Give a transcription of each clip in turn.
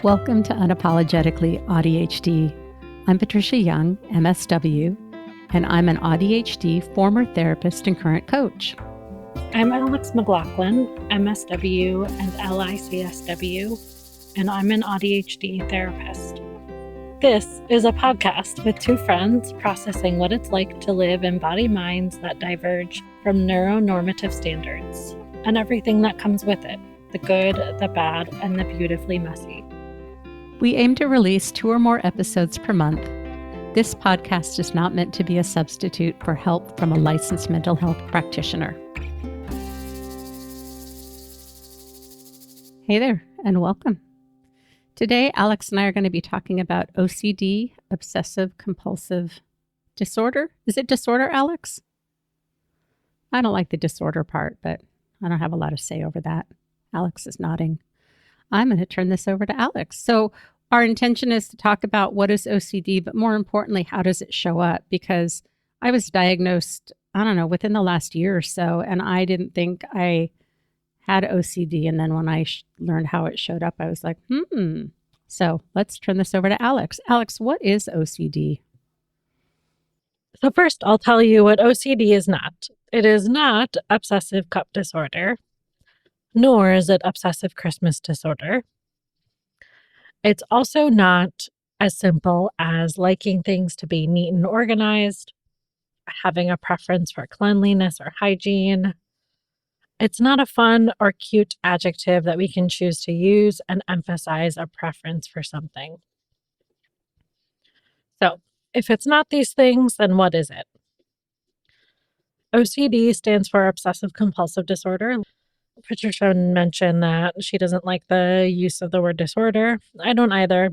Welcome to Unapologetically AuDHD. I'm Patricia Young, MSW, and I'm an AuDHD former therapist and current coach. I'm Alex McLaughlin, MSW and LICSW, and I'm an AuDHD therapist. This is a podcast with two friends processing what it's like to live in body minds that diverge from neuronormative standards and everything that comes with it, the good, the bad, and the beautifully messy. We aim to release 2 or more episodes per month. This podcast is not meant to be a substitute for help from a licensed mental health practitioner. Hey there, and welcome. Today, Alex and I are going to be talking about OCD, Obsessive Compulsive Disorder. Is it disorder, Alex? I don't like the disorder part, but I don't have a lot to say over that. Alex is nodding. I'm going to turn this over to Alex. So our intention is to talk about what is OCD, but more importantly, how does it show up? Because I was diagnosed, within the last year or so, and I didn't think I had OCD. And then when I learned how it showed up, I was like, So let's turn this over to Alex. Alex, what is OCD? So first, I'll tell you what OCD is not. It is not obsessive cup disorder, nor is it obsessive Christmas disorder. It's also not as simple as liking things to be neat and organized, having a preference for cleanliness or hygiene. It's not a fun or cute adjective that we can choose to use and emphasize a preference for something. So, if it's not these things, then what is it? OCD stands for Obsessive Compulsive Disorder. Patricia mentioned that she doesn't like the use of the word disorder. I don't either.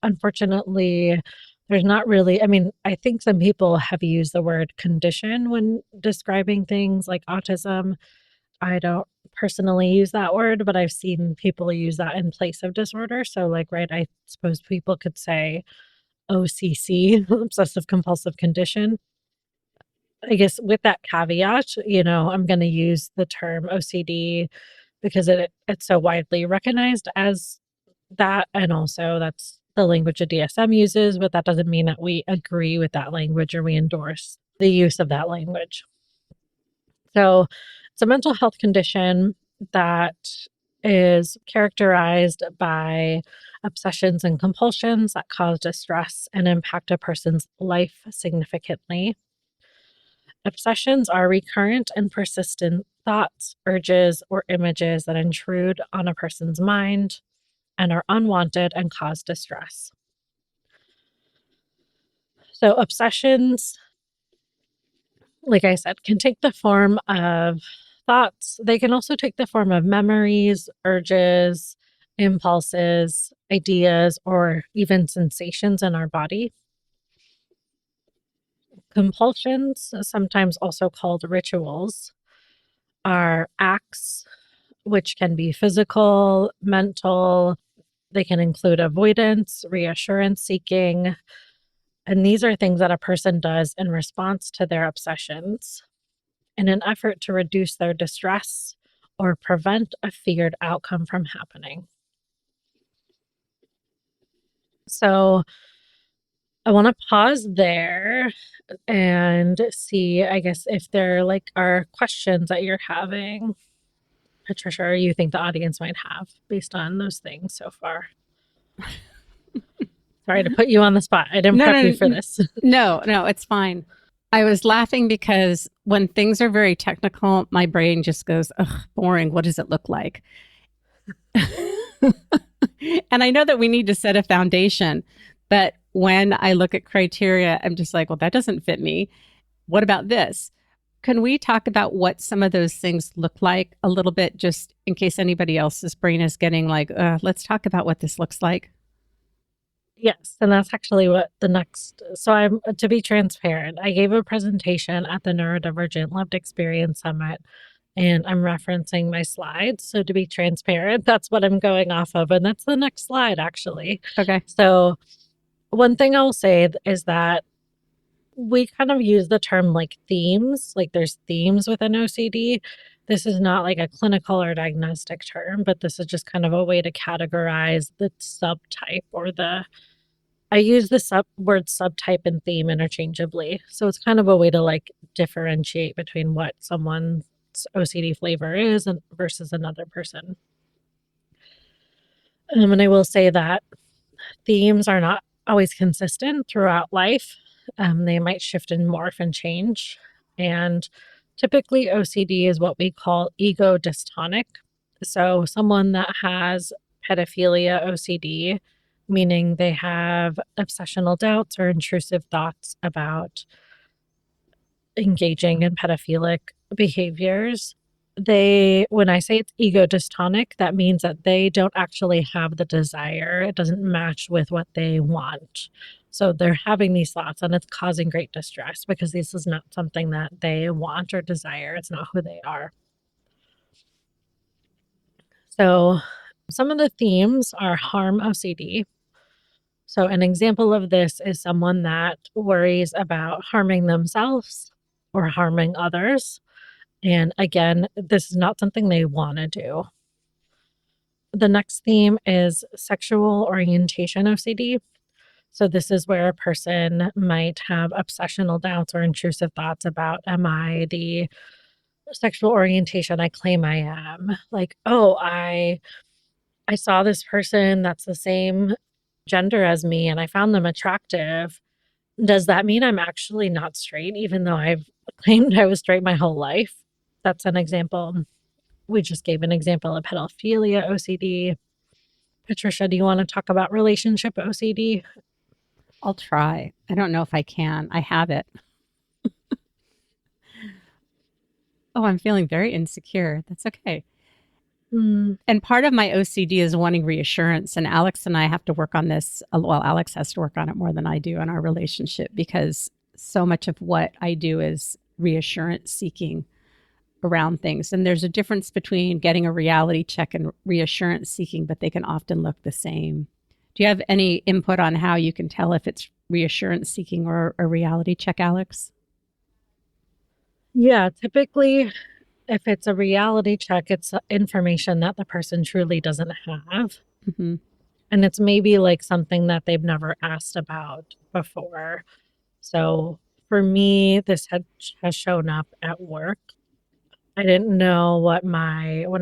Unfortunately, there's not really, I think some people have used the word condition when describing things like autism. I don't personally use that word, but I've seen people use that in place of disorder. So I suppose people could say OCC, obsessive compulsive condition. I guess with that caveat, I'm going to use the term OCD because it's so widely recognized as that. And also that's the language the DSM uses, but that doesn't mean that we agree with that language or we endorse the use of that language. So it's a mental health condition that is characterized by obsessions and compulsions that cause distress and impact a person's life significantly. Obsessions are recurrent and persistent thoughts, urges, or images that intrude on a person's mind and are unwanted and cause distress. So obsessions, like I said, can take the form of thoughts. They can also take the form of memories, urges, impulses, ideas, or even sensations in our body. Compulsions, sometimes also called rituals, are acts which can be physical, mental. They can include avoidance, reassurance seeking. And these are things that a person does in response to their obsessions in an effort to reduce their distress or prevent a feared outcome from happening. So I want to pause there and see, I guess, if there are questions that you're having, Patricia, or you think the audience might have based on those things so far. Sorry to put you on the spot. I didn't prep you for this. No, it's fine. I was laughing because when things are very technical, my brain just goes, ugh, boring. What does it look like? And I know that we need to set a foundation, but when I look at criteria, I'm just like, well, that doesn't fit me. What about this? Can we talk about what some of those things look like a little bit, just in case anybody else's brain is getting let's talk about what this looks like? Yes, and that's actually what the next. So to be transparent, I gave a presentation at the Neurodivergent Lived Experience Summit, and I'm referencing my slides. So to be transparent, that's what I'm going off of, and that's the next slide, actually. Okay. So one thing I'll say is that we kind of use the term themes, there's themes within OCD. this is not like a clinical or diagnostic term, but this is just kind of a way to categorize the subtype or I use the word subtype and theme interchangeably. So it's kind of a way to like differentiate between what someone's OCD flavor is versus another person. And I will say that themes are not always consistent throughout life. They might shift and morph and change. And typically, OCD is what we call ego dystonic. So, someone that has pedophilia OCD, meaning they have obsessional doubts or intrusive thoughts about engaging in pedophilic behaviors. When I say it's ego dystonic, that means that they don't actually have the desire. It doesn't match with what they want. So they're having these thoughts and it's causing great distress because this is not something that they want or desire. It's not who they are. So some of the themes are harm OCD. So an example of this is someone that worries about harming themselves or harming others. And again, this is not something they want to do. The next theme is sexual orientation OCD. So this is where a person might have obsessional doubts or intrusive thoughts about, am I the sexual orientation I claim I am? Like, oh, I saw this person that's the same gender as me and I found them attractive. Does that mean I'm actually not straight, even though I've claimed I was straight my whole life? That's an example. We just gave an example of pedophilia OCD. Patricia, do you want to talk about relationship OCD? I'll try. I don't know if I can. I have it. Oh, I'm feeling very insecure. That's okay. And part of my OCD is wanting reassurance. And Alex and I have to work on this. Well, Alex has to work on it more than I do in our relationship because so much of what I do is reassurance seeking around things. And there's a difference between getting a reality check and reassurance seeking, but they can often look the same. Do you have any input on how you can tell if it's reassurance seeking or a reality check, Alex? Yeah, typically, if it's a reality check, it's information that the person truly doesn't have. Mm-hmm. And it's maybe like something that they've never asked about before. So for me, this has shown up at work. I didn't know when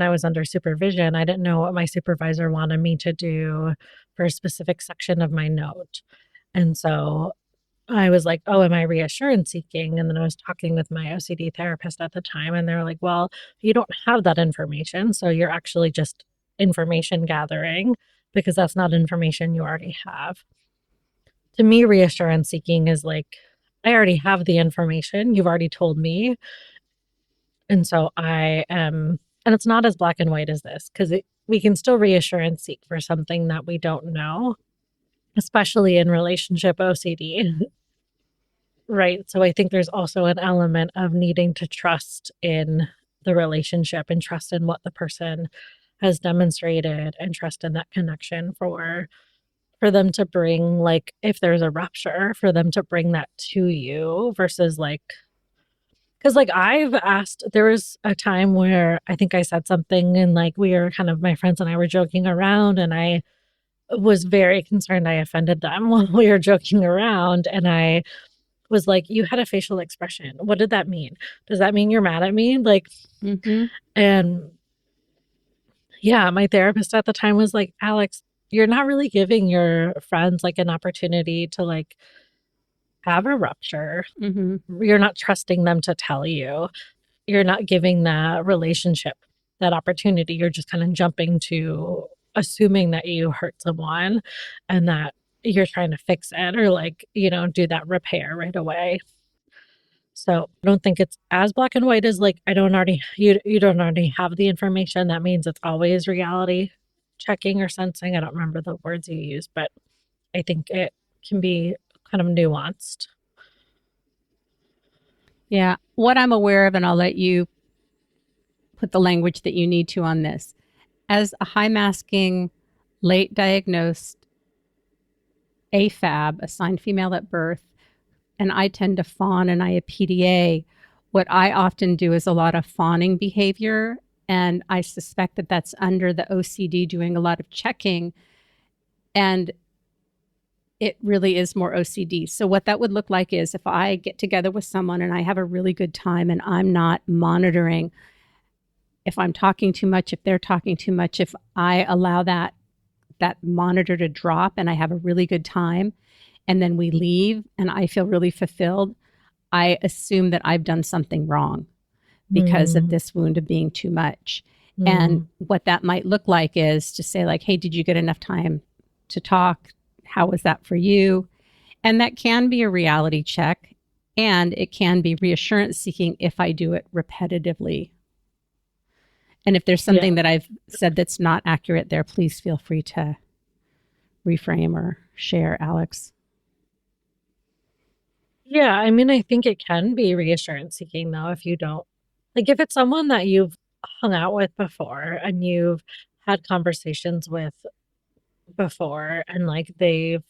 I was under supervision, I didn't know what my supervisor wanted me to do for a specific section of my note. And so I was like, oh, am I reassurance seeking? And then I was talking with my OCD therapist at the time, and they're like, well, you don't have that information. So you're actually just information gathering because that's not information you already have. To me, reassurance seeking is like, I already have the information. You've already told me. And so I am, and it's not as black and white as this because we can still reassurance seek for something that we don't know, especially in relationship OCD. Right. So I think there's also an element of needing to trust in the relationship and trust in what the person has demonstrated and trust in that connection for them to bring, like, if there's a rupture, for them to bring that to you versus like, because like there was a time where I think I said something and like we were kind of, my friends and I were joking around and I was very concerned I offended them while we were joking around. And I was like, you had a facial expression. What did that mean? Does that mean you're mad at me? Like, and yeah, my therapist at the time was like, Alex, you're not really giving your friends like an opportunity to like have a rupture. You're not trusting them to tell you. You're not giving that relationship that opportunity. You're just kind of jumping to assuming that you hurt someone and that you're trying to fix it or like, do that repair right away. So I don't think it's as black and white as like, you don't already have the information. That means it's always reality checking or sensing. I don't remember the words you used, but I think it can be kind of nuanced. Yeah. What I'm aware of, and I'll let you put the language that you need to on this. As a high masking, late diagnosed AFAB, assigned female at birth, and I tend to fawn and I a PDA, What I often do is a lot of fawning behavior, and I suspect that that's under the OCD doing a lot of checking, and it really is more OCD. So what that would look like is if I get together with someone and I have a really good time and I'm not monitoring if I'm talking too much, if they're talking too much, if I allow that monitor to drop and I have a really good time and then we leave and I feel really fulfilled, I assume that I've done something wrong because of Mm, this wound of being too much. And mm, what that might look like is to say like, hey, did you get enough time to talk? How was that for you? And that can be a reality check, and it can be reassurance seeking if I do it repetitively. And if there's yeah. something that I've said that's not accurate there, please feel free to reframe or share, Alex. Yeah, I mean, I think it can be reassurance seeking though if you don't like if it's someone that you've hung out with before and you've had conversations with before and like they've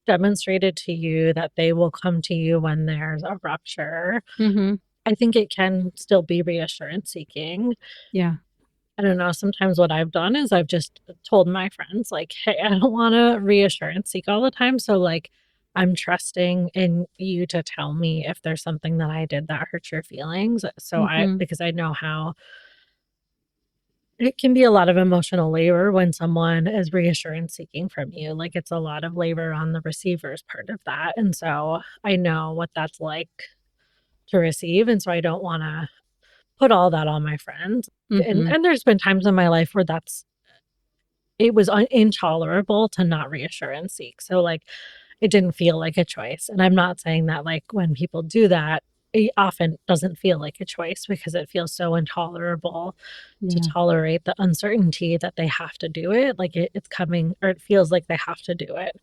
demonstrated to you that they will come to you when there's a rupture, Mm-hmm. I think it can still be reassurance seeking. Yeah. I don't know, sometimes what I've done is I've just told my friends, like, "Hey, I don't wanna reassurance seek all the time, so, like, I'm trusting in you to tell me if there's something that I did that hurts your feelings." So I Mm-hmm. because I know how it can be a lot of emotional labor when someone is reassurance seeking from you, like, it's a lot of labor on the receiver's part of that, and so I know what that's like to receive, and so I don't wanna put all that on my friends, Mm-hmm. and there's been times in my life where that's it was un intolerable to not reassurance seek, so, like, it didn't feel like a choice, and I'm not saying that, like, when people do that, it often doesn't feel like a choice because it feels so intolerable to Yeah. tolerate the uncertainty that they have to do it, like, it's coming or it feels like they have to do it.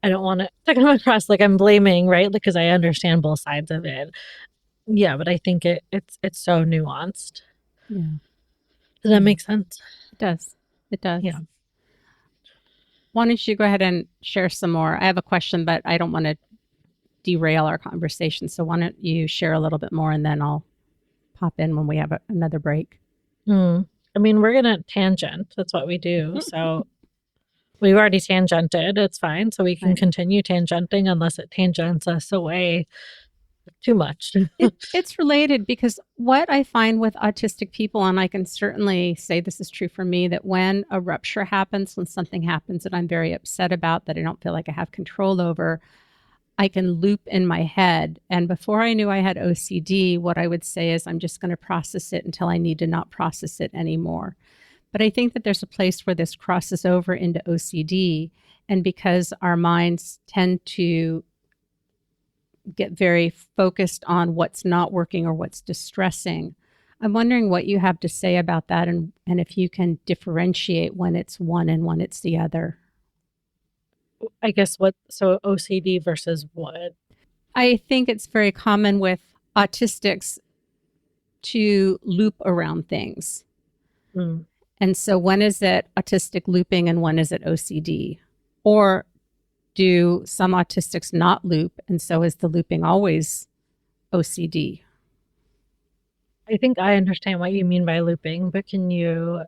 I don't want it to come across like I'm blaming, right, because I understand both sides of it. Yeah, but I think it's so nuanced. Yeah. Does that Yeah. make sense? It does. It does. Yeah. Why don't you go ahead and share some more? I have a question, but I don't want to derail our conversation. So why don't you share a little bit more and then I'll pop in when we have another break. Mm. I mean, we're gonna tangent, that's what we do, so we've already tangented, it's fine, so we can Right. continue tangenting unless it tangents us away too much. It's related because what I find with autistic people, and I can certainly say this is true for me, that when a rupture happens, when something happens that I'm very upset about, that I don't feel like I have control over, I can loop in my head. And before I knew I had OCD, what I would say is, I'm just going to process it until I need to not process it anymore. But I think that there's a place where this crosses over into OCD. And because our minds tend to get very focused on what's not working or what's distressing, I'm wondering what you have to say about that and if you can differentiate when it's one and when it's the other. I guess what so OCD versus what? I think it's very common with autistics to loop around things. Mm. And so when is it autistic looping and when is it OCD? Or do some autistics not loop and so is the looping always OCD? I think I understand what you mean by looping, but can you,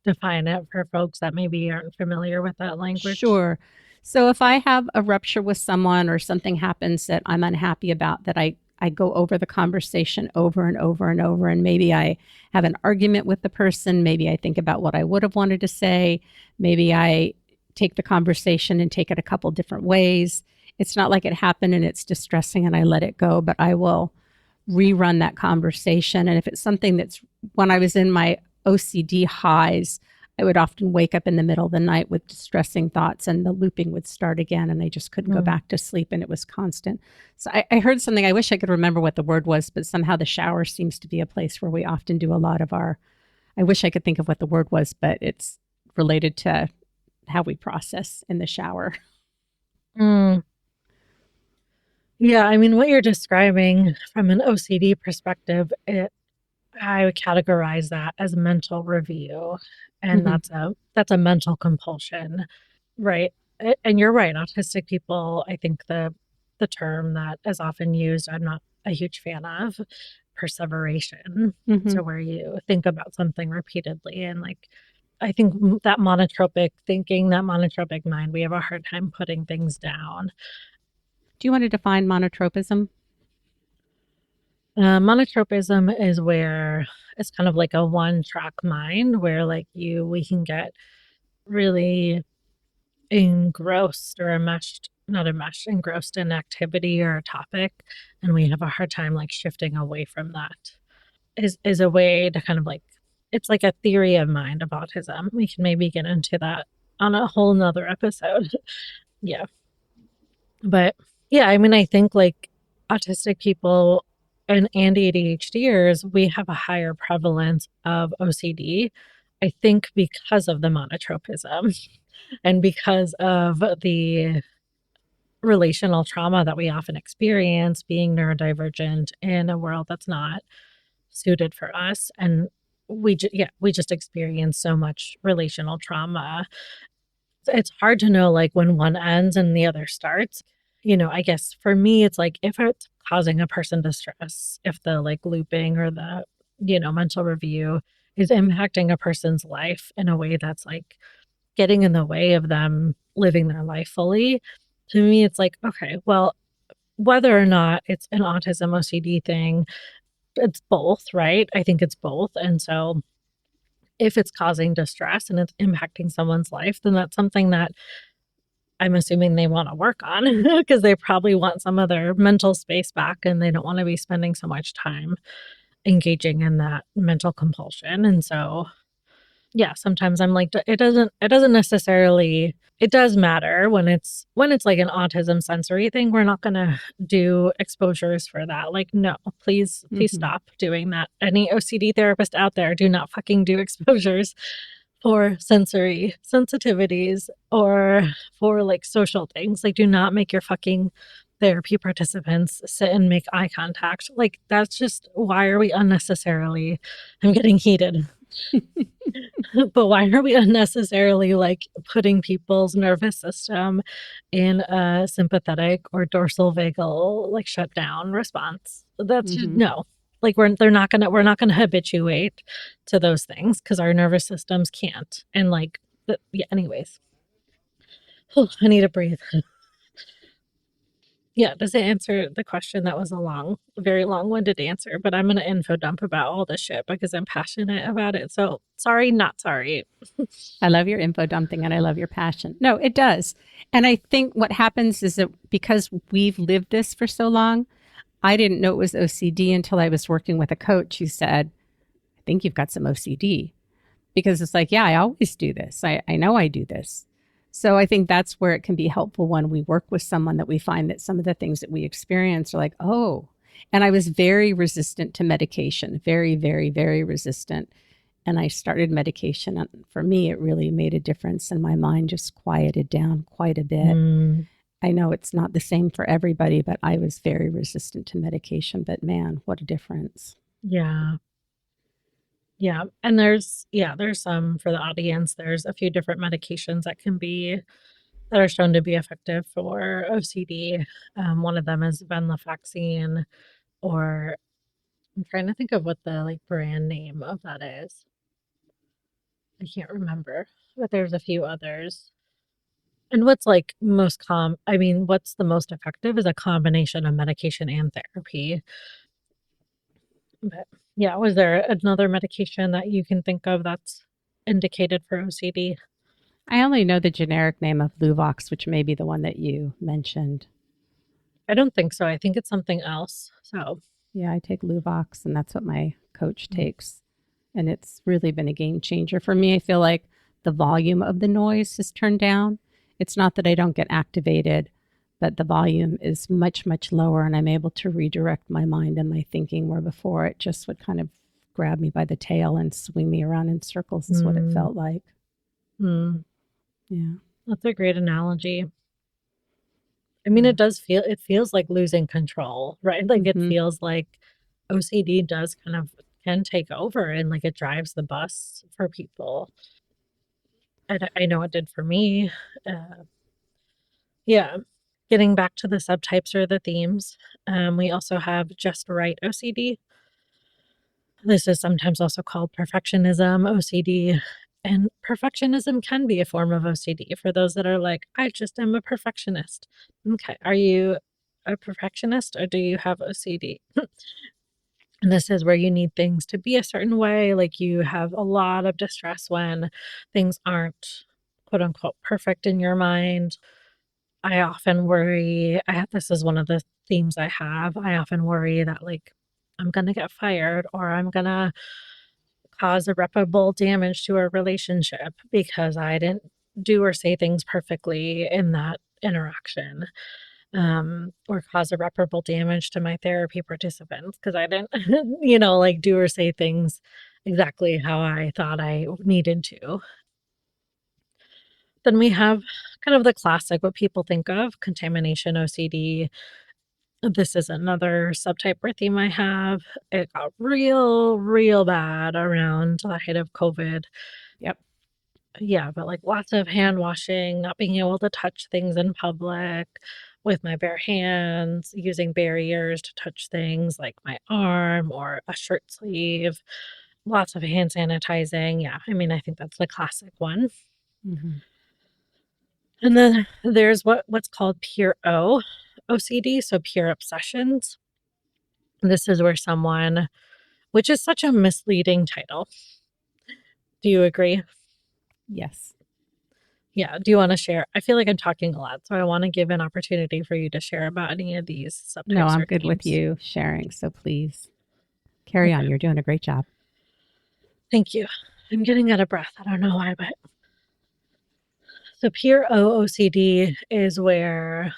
define it for folks that maybe aren't familiar with that language? Sure. So if I have a rupture with someone or something happens that I'm unhappy about, that I go over the conversation over and over and over, and maybe I have an argument with the person, maybe I think about what I would have wanted to say, maybe I take the conversation and take it a couple different ways. It's not like it happened and it's distressing and I let it go, but I will rerun that conversation. And if it's something that's when I was in my OCD highs, I would often wake up in the middle of the night with distressing thoughts and the looping would start again and I just couldn't go Mm. back to sleep and it was constant. So I heard something, I wish I could remember what the word was, but somehow the shower seems to be a place where we often do a lot of our, I wish I could think of what the word was, but it's related to how we process in the shower. Mm. Yeah, I mean, what you're describing from an OCD perspective, I would categorize that as mental review, and Mm-hmm. that's a mental compulsion, right? And you're right, autistic people, I think the term that is often used, I'm not a huge fan of, perseveration. Mm-hmm. So where you think about something repeatedly and like I think that monotropic thinking, that monotropic mind, we have a hard time putting things down. Do you want to define monotropism? Monotropism is where it's kind of like a one track mind where like we can get really engrossed or enmeshed, not enmeshed, engrossed in activity or a topic, and we have a hard time like shifting away from that. Is a way to kind of like it's like a theory of mind of autism. We can maybe get into that on a whole nother episode. Yeah. But yeah, I mean, I think like autistic people and ADHDers, we have a higher prevalence of OCD. I think because of the monotropism and because of the relational trauma that we often experience being neurodivergent in a world that's not suited for us. And we just experience so much relational trauma. It's hard to know like when one ends and the other starts. I guess for me, it's like if it's causing a person distress, if the like looping or the, mental review is impacting a person's life in a way that's like getting in the way of them living their life fully, to me, it's like, okay, well, whether or not it's an autism OCD thing, it's both, right? I think it's both. And so if it's causing distress and it's impacting someone's life, then that's something that I'm assuming they want to work on because they probably want some of their mental space back and they don't want to be spending so much time engaging in that mental compulsion. And so yeah, sometimes I'm like, it doesn't necessarily, it does matter when it's like an autism sensory thing. We're not gonna do exposures for that. Like, no, please Mm-hmm. stop doing that. Any OCD therapist out there, do not fucking do exposures for sensory sensitivities or for like social things. Like, do not make your fucking therapy participants sit and make eye contact. Like, that's just why are we unnecessarily, I'm getting heated. But why are we unnecessarily like putting people's nervous system in a sympathetic or dorsal vagal like shutdown response? That's just Mm-hmm. no. Like we're not gonna habituate to those things because our nervous systems can't. And like yeah, anyways. I need to breathe. Yeah, does it answer the question? That was a very long-winded answer, but I'm gonna info dump about all this shit because I'm passionate about it. So sorry, not sorry. I love your info dumping and I love your passion. No, it does. And I think what happens is that because we've lived this for so long, I didn't know it was OCD until I was working with a coach who said, I think you've got some OCD. Because it's like, yeah, I always do this. I know I do this. So I think that's where it can be helpful when we work with someone that we find that some of the things that we experience are like, oh, and I was very resistant to medication, very, very, very resistant. And I started medication. And for me, it really made a difference. And my mind just quieted down quite a bit. Mm, I know it's not the same for everybody, but I was very resistant to medication. But man, what a difference. yeah. Yeah, and there's some for the audience, there's a few different medications that are shown to be effective for OCD. One of them is venlafaxine, or I'm trying to think of what the, like, brand name of that is. I can't remember, but there's a few others. And what's, like, what's the most effective is a combination of medication and therapy. But, yeah, was there another medication that you can think of that's indicated for OCD? I only know the generic name of Luvox, which may be the one that you mentioned. I don't think so. I think it's something else. So, Yeah, I take Luvox, and that's what my coach mm, takes. And it's really been a game changer for me. I feel like the volume of the noise is turned down. It's not that I don't get activated, but the volume is much, much lower, and I'm able to redirect my mind and my thinking where before it just would kind of grab me by the tail and swing me around in circles, is what it mm, felt like. mm. Yeah. That's a great analogy. I mean, Yeah. it feels like losing control, right? Like it Mm-hmm. feels like OCD does kind of can take over and like it drives the bus for people. And I know it did for me. Uh, yeah. Getting back to the subtypes or the themes, we also have just right OCD. This is sometimes also called perfectionism, OCD. And perfectionism can be a form of OCD for those that are like, I just am a perfectionist. Okay, are you a perfectionist or do you have OCD? And this is where you need things to be a certain way. Like you have a lot of distress when things aren't quote unquote perfect in your mind. I often worry, this is one of the themes I have. I often worry that like I'm going to get fired or I'm going to cause irreparable damage to a relationship because I didn't do or say things perfectly in that interaction, or cause irreparable damage to my therapy participants because I didn't, like do or say things exactly how I thought I needed to. Then we have kind of the classic, what people think of, contamination OCD. This is another subtype or theme I have. It got real, real bad around the height of COVID. Yep. Yeah, but like lots of hand washing, not being able to touch things in public with my bare hands, using barriers to touch things like my arm or a shirt sleeve, lots of hand sanitizing. Yeah, I mean, I think that's the classic one. Mm-hmm. And then there's what's called pure OCD, so pure obsessions. This is where someone, which is such a misleading title. Do you agree? Yes. Yeah. Do you want to share? I feel like I'm talking a lot, so I want to give an opportunity for you to share about any of these No, subtypes I'm or good with themes. you sharing. So please carry on. Okay. You're doing a great job. Thank you. I'm getting out of breath. I don't know why, but so pure OCD is where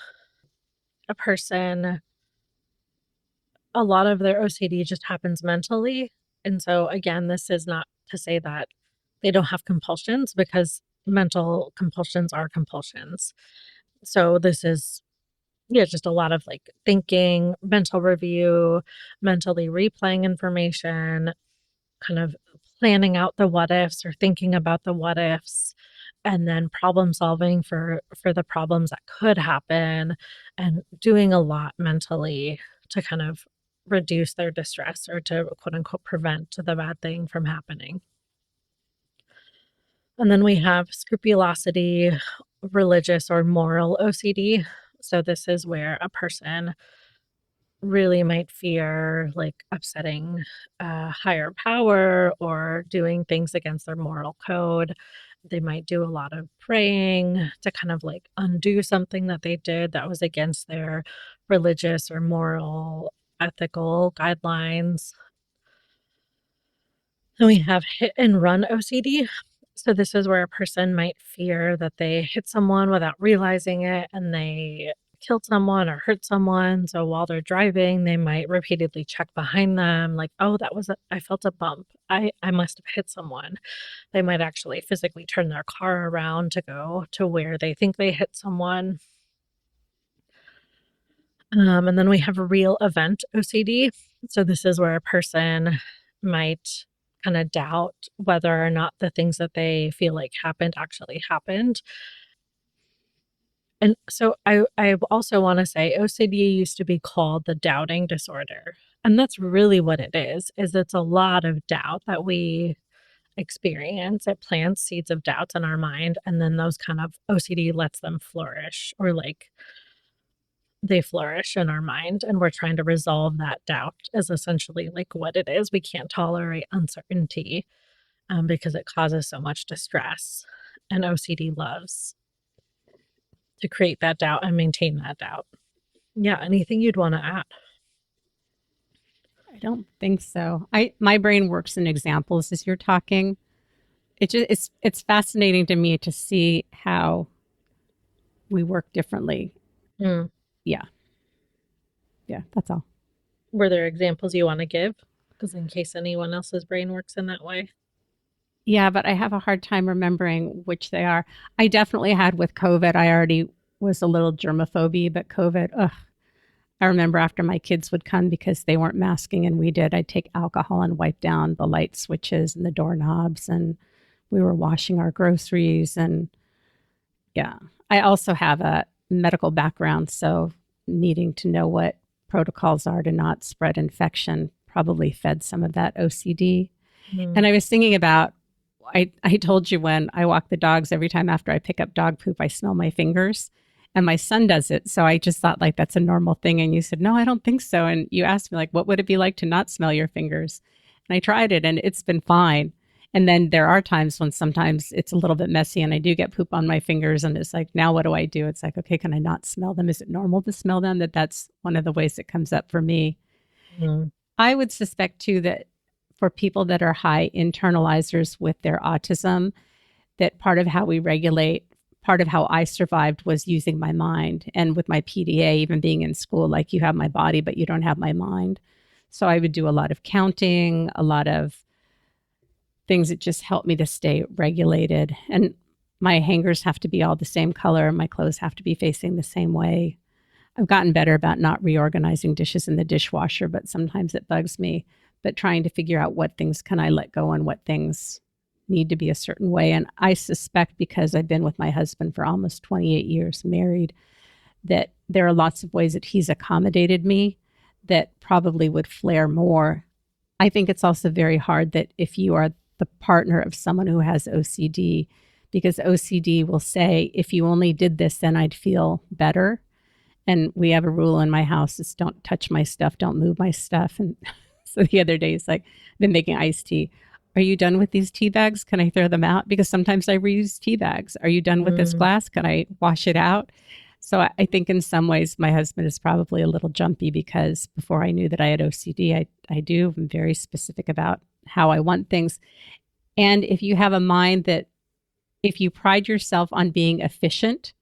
a person, a lot of their OCD just happens mentally. And so, again, this is not to say that they don't have compulsions because mental compulsions are compulsions. So, this is, yeah, just a lot of like thinking, mental review, mentally replaying information, kind of planning out the what ifs or thinking about the what ifs, and then problem solving for the problems that could happen, and doing a lot mentally to kind of reduce their distress or to quote unquote prevent the bad thing from happening. And then we have scrupulosity, religious or moral OCD. So this is where a person really might fear like upsetting a higher power or doing things against their moral code. They might do a lot of praying to kind of like undo something that they did that was against their religious or moral ethical guidelines. Then we have hit and run OCD. So this is where a person might fear that they hit someone without realizing it and they killed someone or hurt someone. So while they're driving, they might repeatedly check behind them like, "Oh, I felt a bump. I must have hit someone." They might actually physically turn their car around to go to where they think they hit someone. And then we have a real event OCD. So this is where a person might kind of doubt whether or not the things that they feel like happened actually happened. And so I also want to say OCD used to be called the doubting disorder. And that's really what it is it's a lot of doubt that we experience. It plants seeds of doubts in our mind, and then those kind of OCD lets them flourish, or like they flourish in our mind, and we're trying to resolve that doubt is essentially like what it is. We can't tolerate uncertainty, because it causes so much distress, and OCD loves to create that doubt and maintain that doubt. Yeah, anything you'd want to add? I don't think so. My brain works in examples as you're talking. It's fascinating to me to see how we work differently. Mm. Yeah. Yeah, that's all. Were there examples you want to give? Because in case anyone else's brain works in that way. Yeah, but I have a hard time remembering which they are. I definitely had with COVID. I already was a little germophobia, but COVID, ugh. I remember after my kids would come because they weren't masking and we did, I'd take alcohol and wipe down the light switches and the doorknobs, and we were washing our groceries. And yeah, I also have medical background, so needing to know what protocols are to not spread infection probably fed some of that OCD. And Mm. I was thinking about, I told you when I walk the dogs, every time after I pick up dog poop, I smell my fingers. And my son does it. So I just thought like that's a normal thing. And you said, no, I don't think so. And you asked me like, what would it be like to not smell your fingers? And I tried it and it's been fine. And then there are times when sometimes it's a little bit messy and I do get poop on my fingers. And it's like, now what do I do? It's like, okay, can I not smell them? Is it normal to smell them? That's one of the ways it comes up for me. Mm. I would suspect too that for people that are high internalizers with their autism, that part of how we regulate, part of how I survived was using my mind. And with my PDA, even being in school, like you have my body, but you don't have my mind. So I would do a lot of counting, a lot of things that just help me to stay regulated. And my hangers have to be all the same color. My clothes have to be facing the same way. I've gotten better about not reorganizing dishes in the dishwasher, but sometimes it bugs me. But trying to figure out what things can I let go and what things need to be a certain way. And I suspect because I've been with my husband for almost 28 years, married, that there are lots of ways that he's accommodated me that probably would flare more. I think it's also very hard that if you are the partner of someone who has OCD, because OCD will say, if you only did this, then I'd feel better. And we have a rule in my house is don't touch my stuff, don't move my stuff. And so the other day, it's like, I've been making iced tea. Are you done with these tea bags? Can I throw them out? Because sometimes I reuse tea bags. Are you done with this Mm. glass? Can I wash it out? So I think in some ways my husband is probably a little jumpy because before I knew that I had OCD, I'm very specific about how I want things. And if you have a mind that, if you pride yourself on being efficient,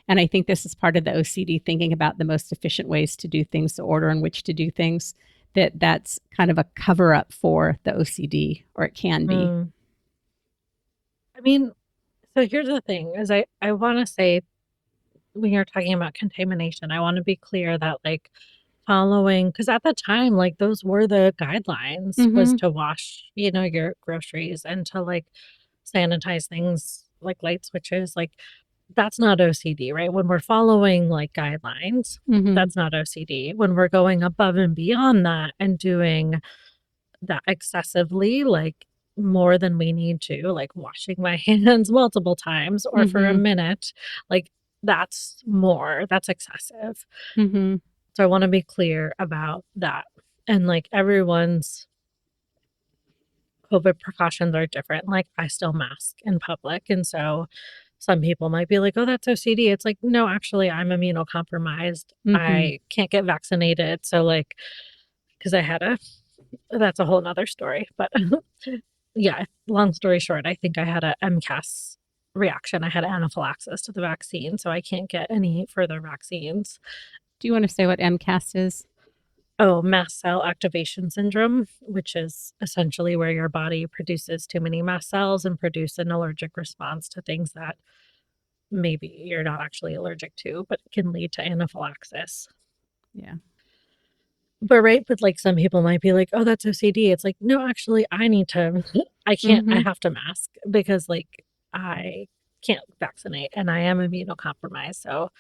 and I think this is part of the OCD thinking about the most efficient ways to do things, the order in which to do things, that's kind of a cover up for the OCD, or it can be. Mm. I mean, so here's the thing is I want to say when you're talking about contamination, I want to be clear that like following because at the time, like those were the guidelines was Mm-hmm. to wash, your groceries and to like sanitize things like light switches. Like that's not OCD, right? When we're following like guidelines, Mm-hmm. that's not OCD. When we're going above and beyond that and doing that excessively, like more than we need to, like washing my hands multiple times or for a Mm-hmm. minute, like that's excessive. Mm-hmm. So I want to be clear about that. And like everyone's COVID precautions are different. Like I still mask in public. And so some people might be like, oh, that's OCD. It's like, no, actually, I'm immunocompromised. Mm-hmm. I can't get vaccinated. So, like, because that's a whole nother story. But yeah, long story short, I think I had a MCAS reaction. I had anaphylaxis to the vaccine. So I can't get any further vaccines. Do you want to say what MCAS is? Oh, mast cell activation syndrome, which is essentially where your body produces too many mast cells and produce an allergic response to things that maybe you're not actually allergic to, but it can lead to anaphylaxis. Yeah. But right, but like some people might be like, "Oh, that's OCD." It's like, "No, actually, I need to I Mm-hmm. have to mask because like I can't vaccinate and I am immunocompromised." So,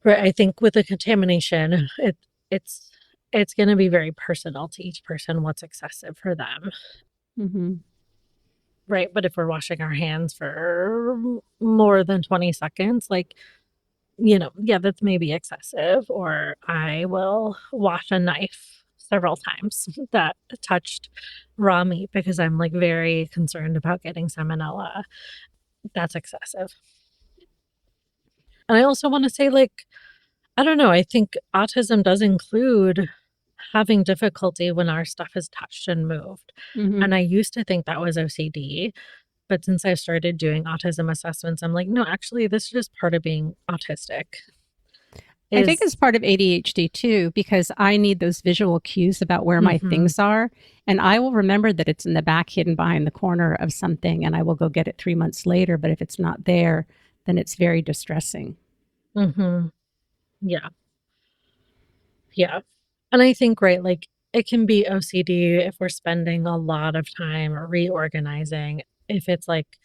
right, I think with the contamination, it's it's going to be very personal to each person what's excessive for them. Mm-hmm. Right, but if we're washing our hands for more than 20 seconds, like yeah, that's maybe excessive, or I will wash a knife several times that touched raw meat because I'm like very concerned about getting salmonella. That's excessive. And I also want to say, like, I don't know, I think autism does include having difficulty when our stuff is touched and moved. Mm-hmm. And I used to think that was OCD. But since I started doing autism assessments, I'm like, no, actually, this is just part of being autistic. I think it's Is part of ADHD too, because I need those visual cues about where my mhm. things are. And I will remember that it's in the back, hidden behind the corner of something, and I will go get it 3 months later. But if it's not there, then it's very distressing. Mhm. Yeah. Yeah. And I think, right, like, it can be OCD if we're spending a lot of time reorganizing. If it's like,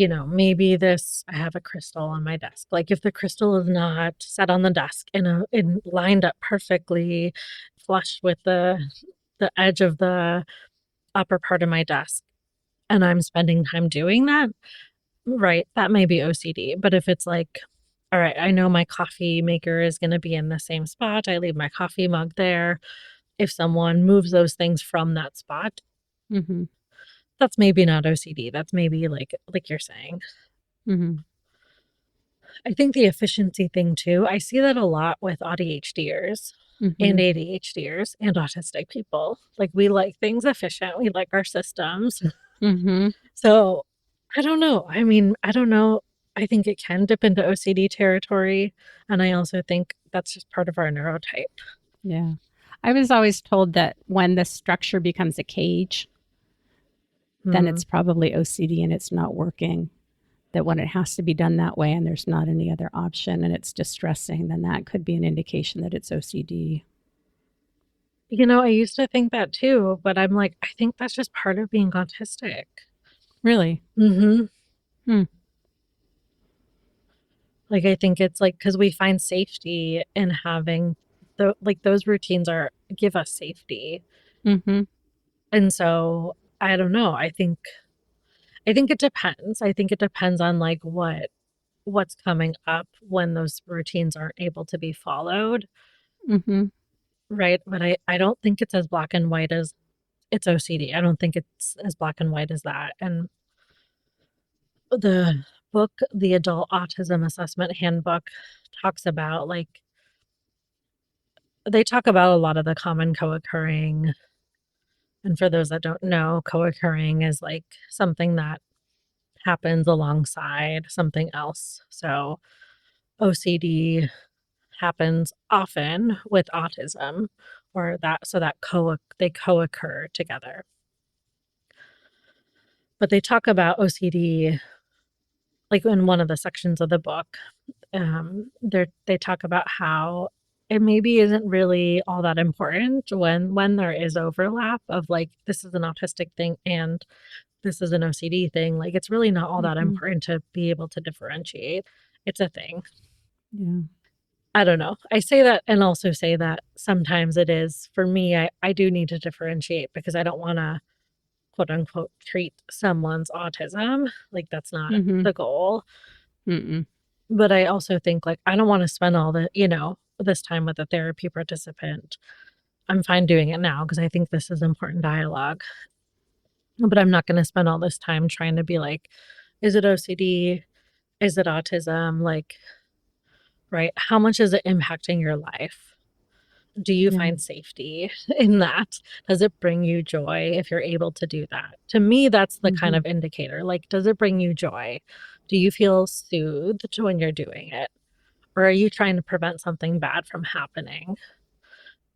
maybe I have a crystal on my desk. Like if the crystal is not set on the desk in lined up perfectly, flush with the edge of the upper part of my desk, and I'm spending time doing that, right, that may be OCD. But if it's like, all right, I know my coffee maker is going to be in the same spot. I leave my coffee mug there. If someone moves those things from that spot, Mm-hmm. that's maybe not OCD. That's maybe like you're saying. Mm-hmm. I think the efficiency thing too, I see that a lot with AuDHDers and Mm-hmm. ADHDers and autistic people. Like we like things efficient. We like our systems. Mm-hmm. So I don't know. I mean, I don't know. I think it can dip into OCD territory. And I also think that's just part of our neurotype. Yeah. I was always told that when the structure becomes a cage, then Hmm. it's probably OCD and it's not working. That when it has to be done that way and there's not any other option and it's distressing, then that could be an indication that it's OCD. I used to think that too, but I'm like, I think that's just part of being autistic. Really? Mm-hmm. Hmm. Like, I think it's like because we find safety in having those routines give us safety. Mm-hmm. And so I don't know. I think it depends. I think it depends on like what's coming up when those routines aren't able to be followed. Mm-hmm. Right. But I don't think it's as black and white as it's OCD. I don't think it's as black and white as that. And the book, the Adult Autism Assessment Handbook, talks about like they talk about a lot of the common co-occurring. And for those that don't know, co-occurring is like something that happens alongside something else. So OCD happens often with autism, or they co-occur together. But they talk about OCD like in one of the sections of the book. They talk about how it maybe isn't really all that important when there is overlap of like this is an autistic thing and this is an OCD thing. Like it's really not all that Mm-hmm. important to be able to differentiate. It's a thing. Yeah. I don't know. I say that and also say that sometimes it is for me. I do need to differentiate because I don't want to quote unquote treat someone's autism. Like that's not Mm-hmm. the goal. Mm-mm. But I also think like I don't want to spend all this time with a therapy participant. I'm fine doing it now because I think this is important dialogue. But I'm not going to spend all this time trying to be like, is it OCD? Is it autism? Like, right? How much is it impacting your life? Do you Yeah. find safety in that? Does it bring you joy if you're able to do that? To me, that's the kind Mm-hmm. of indicator. Like, does it bring you joy? Do you feel soothed when you're doing it? Or are you trying to prevent something bad from happening?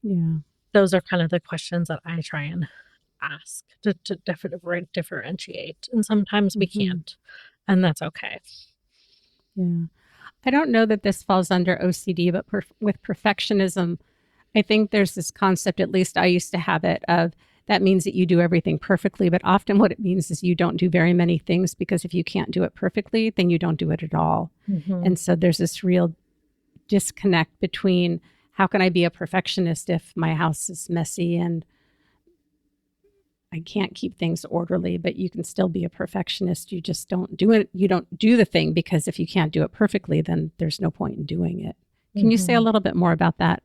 Yeah. Those are kind of the questions that I try and ask to differentiate. And sometimes we Mm-hmm. can't, and that's okay. Yeah. I don't know that this falls under OCD, but with perfectionism, I think there's this concept, at least I used to have it, of that means that you do everything perfectly. But often what it means is you don't do very many things because if you can't do it perfectly, then you don't do it at all. Mm-hmm. And so there's this real disconnect between how can I be a perfectionist if my house is messy and I can't keep things orderly, but you can still be a perfectionist. You just don't do it. You don't do the thing because if you can't do it perfectly, then there's no point in doing it. Can you say a Mm-hmm. little bit more about that?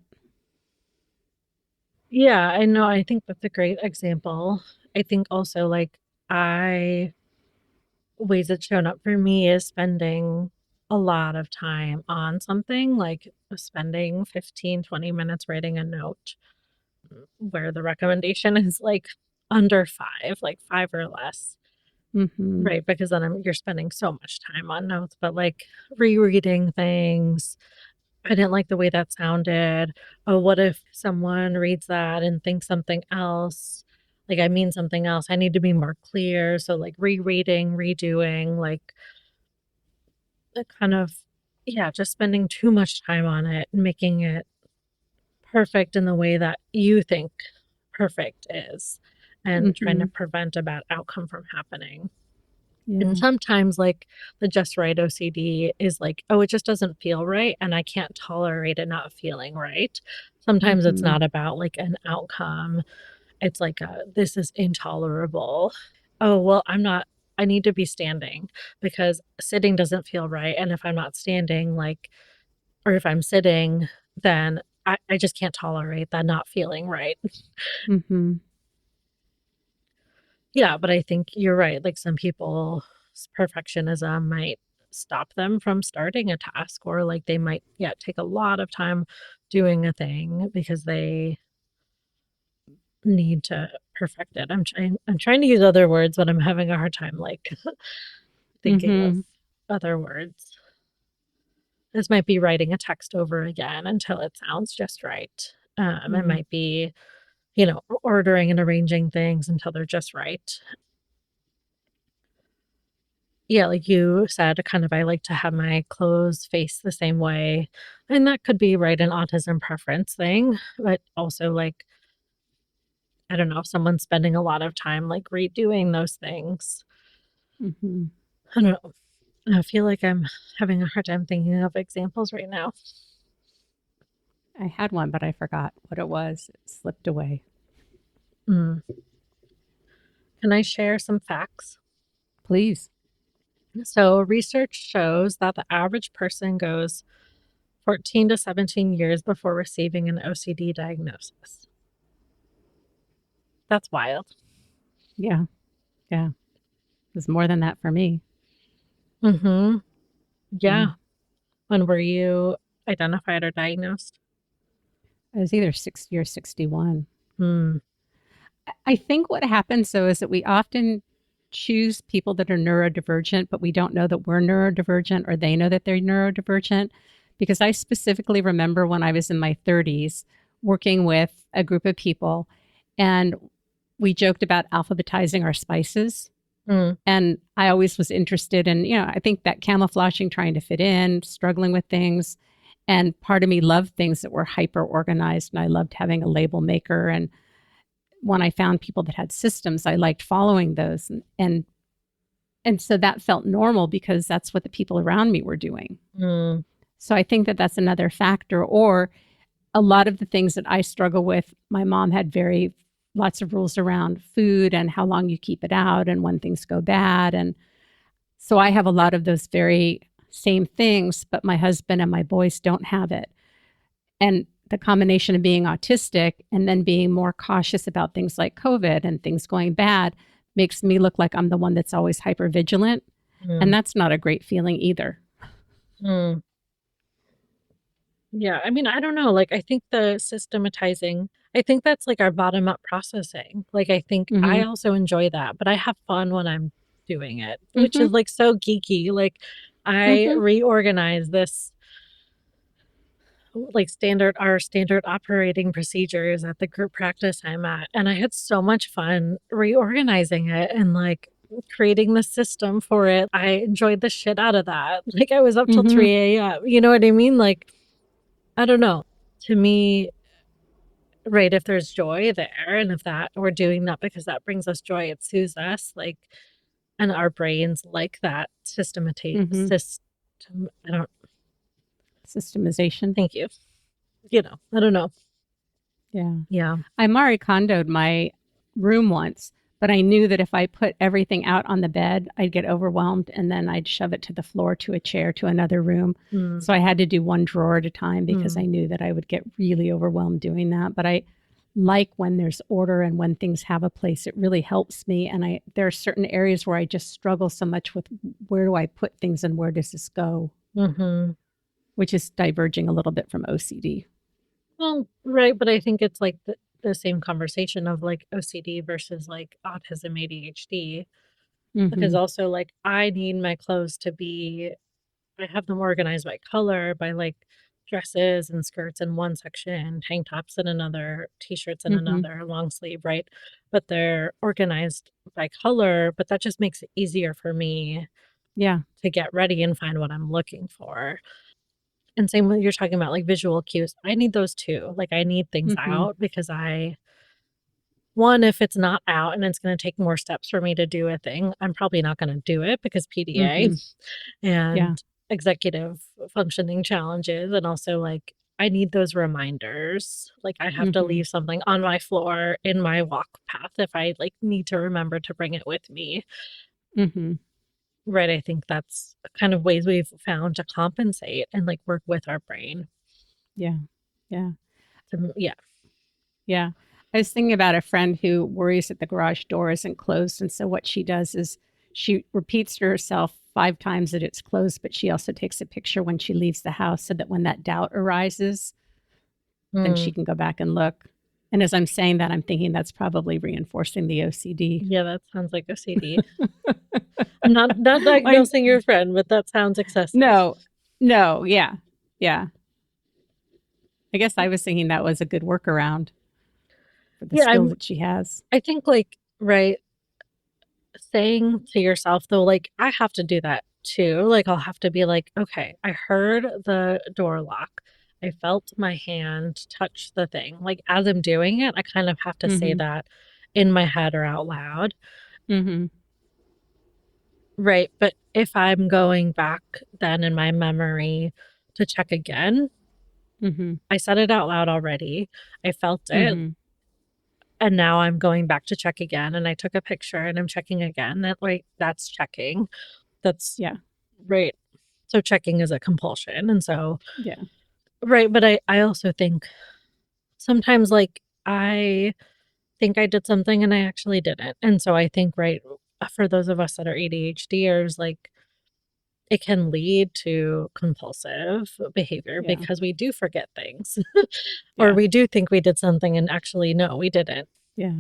Yeah, I know. I think that's a great example. I think also like I ways it's shown up for me is spending a lot of time on something, like spending 15, 20 minutes writing a note where the recommendation is like under 5, like 5 or less. Mm-hmm. Right, because then you're spending so much time on notes, but like rereading things. I didn't like the way that sounded. Oh, what if someone reads that and thinks something else? Like I mean something else. I need to be more clear. So like rereading, redoing, like the kind of yeah, just spending too much time on it and making it perfect in the way that you think perfect is and trying to Mm-hmm. prevent a bad outcome from happening. And Yeah. sometimes, like, the just right OCD is like, "Oh, it just doesn't feel right, and I can't tolerate it not feeling right." Sometimes it's Mhm. not about, like, an outcome. It's like, "This is intolerable. Oh, well, I need to be standing because sitting doesn't feel right, and if I'm not standing, like or if I'm sitting, then I just can't tolerate that not feeling right." Mhm. Yeah, but I think you're right, like, some people's perfectionism might stop them from starting a task, or, like, they might, yeah, take a lot of time doing a thing because they need to perfect it. I'm trying to use other words, but I'm having a hard time, like, thinking of Mhm. other words. This might be writing a text over again until it sounds just right. It Mm. might be, ordering and arranging things until they're just right. Yeah, like you said, kind of I like to have my clothes face the same way, and that could be, right, an autism preference thing, but also, like, I don't know, if someone's spending a lot of time, like, redoing those things. Mhm. I don't know. I feel like I'm having a hard time thinking of examples right now. I had one, but I forgot what it was. It slipped away. Mm. Can I share some facts? Please. So, research shows that the average person goes 14 to 17 years before receiving an OCD diagnosis. That's wild. Yeah. Yeah. It was more than that for me. Mhm. Mm. Yeah. When were you identified or diagnosed? I was either 60 or 61. Mm, I think what happens though is that we often choose people that are neurodivergent, but we don't know that we're neurodivergent or they know that they're neurodivergent. Because I specifically remember when I was in my 30s working with a group of people and we joked about alphabetizing our spices. mm, And I always was interested in, I think that camouflaging, trying to fit in, struggling with things. And part of me loved things that were hyper organized. And I loved having a label maker. And when I found people that had systems, I liked following those. And so that felt normal because that's what the people around me were doing. mm, So I think that that's another factor. Or a lot of the things that I struggle with, my mom had very lots of rules around food and how long you keep it out and when things go bad. And so I have a lot of those very same things, but my husband and my boys don't have it. And the combination of being autistic and then being more cautious about things like COVID and things going bad makes me look like I'm the one that's always hyper vigilant. And mm, that's not a great feeling either. mm. Yeah, I mean, I don't know, like, I think the systematizing I think that's, like, our bottom up processing. Like, I think I Mm-hmm. also enjoy that, but I have fun when I'm doing it, which Mm-hmm. is, like, so geeky. Like, I Mm-hmm. reorganized this like standard operating procedures at the group practice I'm at, and I had so much fun reorganizing it and, like, creating the system for it. I enjoyed the shit out of that. Like, I was up till Mm-hmm. 3 AM, you know what I mean? Like, I don't know. To me, right, if there's joy there, and if that we're doing that because that brings us joy, it soothes us, like, and our brains like that Mm-hmm. system. I don't Systemization. thank you. I don't know. Yeah. Yeah. I Marie Kondoed my room once, but I knew that if I put everything out on the bed, I'd get overwhelmed and then I'd shove it to the floor, to a chair, to another room. Mm, So I had to do one drawer at a time because I mm, knew that I would get really overwhelmed doing that. But I like when there's order and when things have a place. It really helps me. And there are certain areas where I just struggle so much with where do I put things and where does this go, mhm. which is diverging a little bit from OCD. Well, right, but I think it's like the same conversation of like OCD versus like autism, ADHD, because Mm-hmm. also like I need my clothes to be, I have them organized by color, by like dresses and skirts in one section, tank tops in another, t-shirts in Mm-hmm. another, long sleeve, right? But they're organized by color, but that just makes it easier for me Yeah. to get ready and find what I'm looking for. And same when you're talking about, like, visual cues, I need those too, like, I need things Mm-hmm. out because I one, if it's not out and it's going to take more steps for me to do a thing, I'm probably not going to do it because PDA and executive functioning challenges. And also, like, I need those reminders. Like, I have to leave something on my floor in my walk path if I like need to remember to bring it with me. Right. I think that's kind of ways we've found to compensate and like work with our brain. Yeah. Yeah. Yeah. I was thinking about a friend who worries that the garage door isn't closed. And so what she does is she repeats to herself 5 times that it's closed, but she also takes a picture when she leaves the house so that when that doubt arises, then she can go back and look. And as I'm saying that, I'm thinking that's probably reinforcing the OCD. Yeah, that sounds like OCD. I'm not diagnosing your friend, but that sounds excessive. No, yeah. I guess I was thinking that was a good workaround for the skill that she has. I think like, right, saying to yourself though, like, I have to do that too. Like, I'll have to be like, okay, I heard the door lock. I felt my hand touch the thing. Like, as I'm doing it, I kind of have to say that in my head or out loud. Right. But if I'm going back then in my memory to check again, I said it out loud already. I felt it. And now I'm going back to check again. And I took a picture and I'm checking again. That like that's checking. That's right. So checking is a compulsion. And so right. But I also think sometimes like I think I did something and I actually didn't. And so I think right for those of us that are ADHDers, like it can lead to compulsive behavior because we do forget things or we do think we did something and actually no, we didn't. Yeah.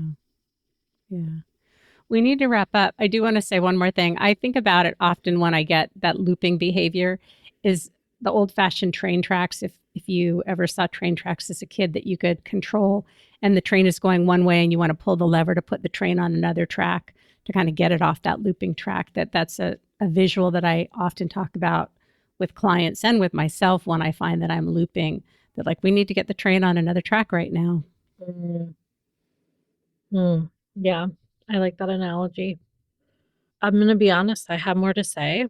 We need to wrap up. I do want to say one more thing. I think about it often when I get that looping behavior is the old-fashioned train tracks. If you ever saw train tracks as a kid that you could control and the train is going one way and you want to pull the lever to put the train on another track to kind of get it off that looping track, that's a visual that I often talk about with clients and with myself when I find that I'm looping, that like we need to get the train on another track right now. Yeah, I like that analogy. I'm going to be honest, I have more to say.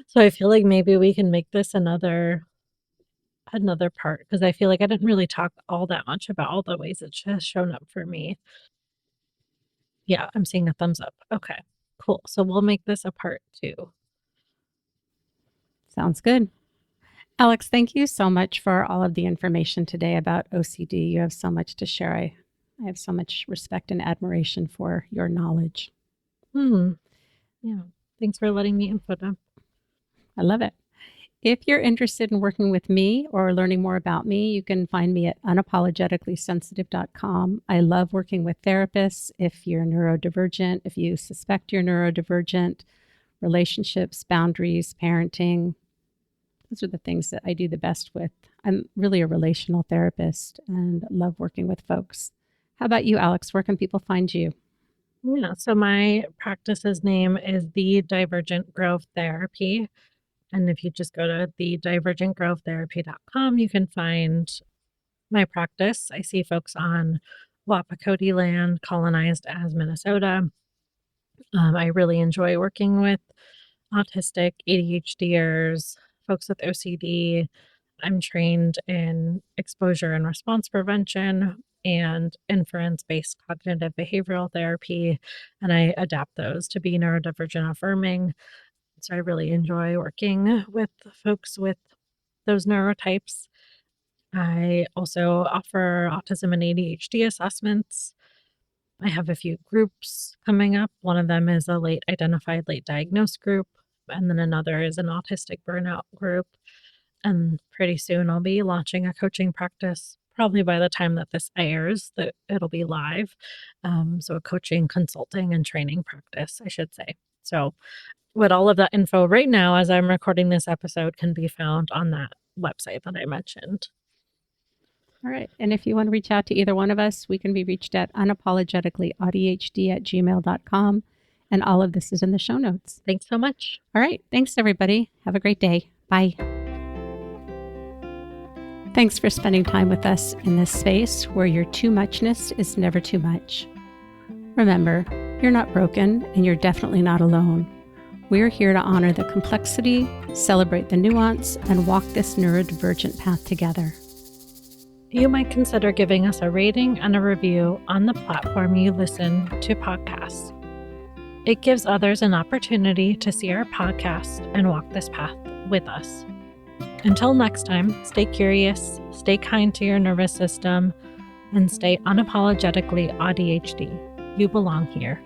So I feel like maybe we can make this another part because I feel like I didn't really talk all that much about all the ways it has shown up for me. Yeah, I'm seeing a thumbs up. Okay, cool. So we'll make this a part 2. Sounds good. Alex, thank you so much for all of the information today about OCD. You have so much to share. I have so much respect and admiration for your knowledge. Yeah, thanks for letting me input them. I love it. If you're interested in working with me or learning more about me, you can find me at unapologeticallysensitive.com. I love working with therapists. If you're neurodivergent, if you suspect you're neurodivergent, relationships, boundaries, parenting, those are the things that I do the best with. I'm really a relational therapist and love working with folks. How about you, Alex? Where can people find you? Yeah, so my practice's name is The Divergent Grove Therapy. And if you just go to thedivergentgrovetherapy.com, you can find my practice. I see folks on Wapakoti land, colonized as Minnesota. I really enjoy working with autistic, ADHDers, folks with OCD. I'm trained in exposure and response prevention and inference-based cognitive behavioral therapy, and I adapt those to be neurodivergent affirming. So I really enjoy working with folks with those neurotypes. I also offer autism and ADHD assessments. I have a few groups coming up. One of them is a late identified, late diagnosed group, and then another is an autistic burnout group. And pretty soon I'll be launching a coaching practice. Probably by the time that this airs, that it'll be live. So a coaching, consulting, and training practice, I should say. So with all of that info right now, as I'm recording this episode, can be found on that website that I mentioned. All right. And if you want to reach out to either one of us, we can be reached at unapologeticallyaudhd@gmail.com. And all of this is in the show notes. Thanks so much. All right. Thanks, everybody. Have a great day. Bye. Thanks for spending time with us in this space where your too muchness is never too much. Remember, you're not broken and you're definitely not alone. We're here to honor the complexity, celebrate the nuance, and walk this neurodivergent path together. You might consider giving us a rating and a review on the platform you listen to podcasts. It gives others an opportunity to see our podcast and walk this path with us. Until next time, stay curious, stay kind to your nervous system, and stay unapologetically AuDHD. You belong here.